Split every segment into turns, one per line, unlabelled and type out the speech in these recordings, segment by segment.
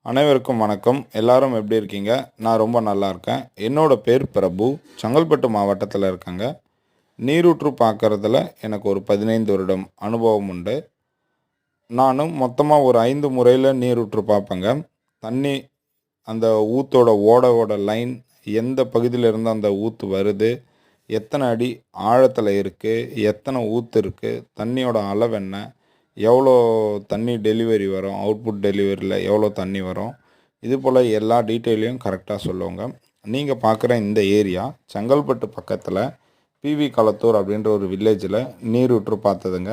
அனைவருக்கும் வணக்கம். எல்லாரும் எப்படி இருக்கீங்க? நான் ரொம்ப நல்லா இருக்கேன். என்னோட பேர் பிரபு. செங்கல்பட்டு மாவட்டத்தில் இருக்கேங்க. நீரூற்று பார்க்கறதுல எனக்கு ஒரு 15 வருடம் அனுபவம் உண்டு. நானும் மொத்தமாக ஒரு 5 முறையில் நீரூற்று பார்ப்பேங்க. தண்ணி அந்த ஊத்தோட ஓடோட லைன் எந்த பகுதியிலேருந்து அந்த ஊத்து வருது, எத்தனை அடி ஆழத்தில் இருக்குது, எத்தனை ஊத்து இருக்குது, தண்ணியோட அளவு என்ன, எவ்வளோ தண்ணி டெலிவரி வரும், அவுட்புட் டெலிவரியில் எவ்வளோ தண்ணி வரும், இது போல் எல்லா டீட்டெயிலையும் கரெக்டாக சொல்லுவோங்க. நீங்கள் பார்க்குற இந்த ஏரியா செங்கல்பட்டு பக்கத்தில் பிவி களத்தூர் அப்படின்ற ஒரு வில்லேஜில் நீரூற்று பார்த்ததுங்க.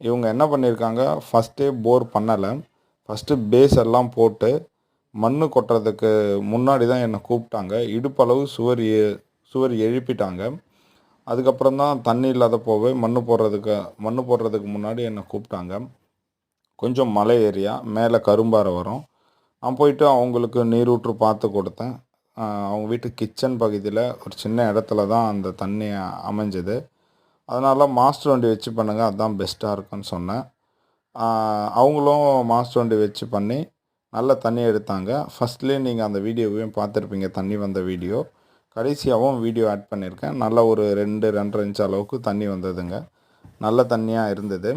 இவங்க என்ன பண்ணியிருக்காங்க, ஃபஸ்ட்டே போர் பண்ணலை. ஃபஸ்ட்டு பேஸ் எல்லாம் போட்டு மண் கொட்டுறதுக்கு முன்னாடி தான் என்னை கூப்பிட்டாங்க. இடுப்பளவு சுவர் எழுப்பிட்டாங்க. அதுக்கப்புறம் தான் தண்ணி இல்லாத போவே மண் போடுறதுக்கு முன்னாடி என்னை கூப்பிட்டாங்க. கொஞ்சம் மலை ஏரியா, மேலே கரும்பாறை வரும். நான் போயிட்டு அவங்களுக்கு நீரூற்று பார்த்து கொடுத்தேன். அவங்க வீட்டு கிச்சன் பகுதியில் ஒரு சின்ன இடத்துல தான் அந்த தண்ணி அமைஞ்சது. அதனால் மாஸ்டர் வண்டி வச்சு பண்ணுங்கள், அதுதான் பெஸ்ட்டாக இருக்குன்னு சொன்னேன். அவங்களும் மாஸ்டர் வண்டி வச்சு பண்ணி நல்ல தண்ணி எடுத்தாங்க. ஃபஸ்ட்லேயே நீங்கள் அந்த வீடியோவையும் பார்த்துருப்பீங்க, தண்ணி வந்த வீடியோ. கடைசியாகவும் வீடியோ ஆட் பண்ணியிருக்கேன். நல்ல ஒரு 2-2.5 இன்ச் அளவுக்கு தண்ணி வந்ததுங்க. நல்ல தண்ணியாக இருந்தது.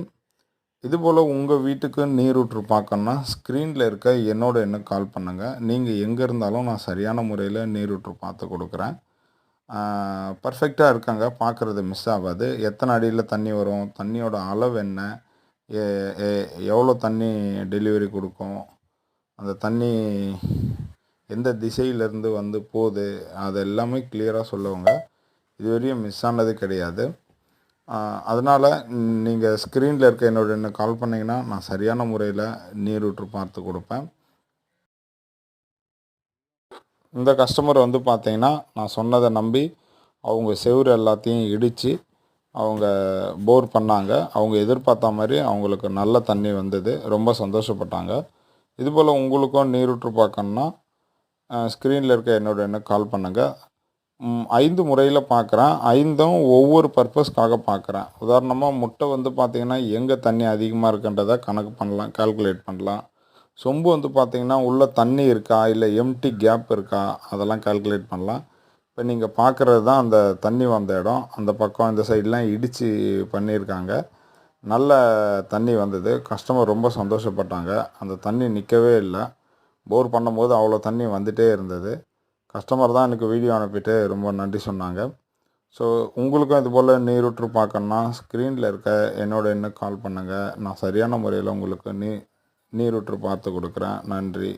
இதுபோல் உங்கள் வீட்டுக்கு நீரூற்று பார்க்கணுன்னா ஸ்க்ரீனில் இருக்க என்னோட எண்ணுக்கு கால் பண்ணுங்கள். நீங்கள் எங்கே இருந்தாலும் நான் சரியான முறையில் நீரூற்று பார்த்து கொடுக்குறேன். பர்ஃபெக்டாக இருக்காங்க, பார்க்குறது மிஸ் ஆகாது. எத்தனை அடியில் தண்ணி வரும், தண்ணியோட அளவு என்ன, எவ்வளோ தண்ணி டெலிவரி கொடுக்கும், அந்த தண்ணி எந்த திசையிலேருந்து வந்து போகுது, அது எல்லாமே கிளியராக சொல்லுவாங்க. இதுவரையும் மிஸ் ஆனது கிடையாது. அதனால் நீங்கள் ஸ்க்ரீனில் இருக்க என்னோட என்ன கால் பண்ணிங்கன்னா நான் சரியான முறையில் நீரூற்று பார்த்து கொடுப்பேன். இந்த கஸ்டமர் வந்து பார்த்தீங்கன்னா நான் சொன்னதை நம்பி அவங்க செவுரு எல்லாத்தையும் இடித்து அவங்க போர் பண்ணாங்க. அவங்க எதிர்பார்த்த மாதிரி அவங்களுக்கு நல்ல தண்ணி வந்தது. ரொம்ப சந்தோஷப்பட்டாங்க. இதுபோல் உங்களுக்கும் நீரூற்று பார்க்கணுன்னா ஸ்க்ரீனில் இருக்க என்னோட எண்ணுக்கு கால் பண்ணுங்கள். 5 முறையில் பார்க்குறேன். 5ம் ஒவ்வொரு பர்பஸ்க்காக பார்க்குறேன். உதாரணமாக முட்டை வந்து பார்த்திங்கன்னா எங்கே தண்ணி அதிகமாக இருக்குன்றதை கணக்கு பண்ணலாம், கால்குலேட் பண்ணலாம். சொம்பு வந்து பார்த்திங்கன்னா உள்ளே தண்ணி இருக்கா இல்லை எம்டி கேப் இருக்கா, அதெல்லாம் கால்குலேட் பண்ணலாம். இப்போ நீங்கள் பார்க்குறது தான் அந்த தண்ணி வந்த இடம். அந்த பக்கம் இந்த சைட்லாம் இடித்து பண்ணியிருக்காங்க. நல்ல தண்ணி வந்தது. கஸ்டமர் ரொம்ப சந்தோஷப்பட்டாங்க. அந்த தண்ணி நிற்கவே இல்லை. போர் பண்ணும்போது அவ்வளோ தண்ணி வந்துகிட்டே இருந்தது. கஸ்டமர் தான் எனக்கு வீடியோ அனுப்பிட்டு ரொம்ப நன்றி சொன்னாங்க. ஸோ உங்களுக்கும் இதுபோல் நீரூற்று பார்க்கணுன்னா ஸ்க்ரீனில் இருக்க என்னோட எண்ணுக்கு கால் பண்ணுங்கள். நான் சரியான முறையில் உங்களுக்கு நீரூற்று பார்த்து கொடுக்குறேன். நன்றி.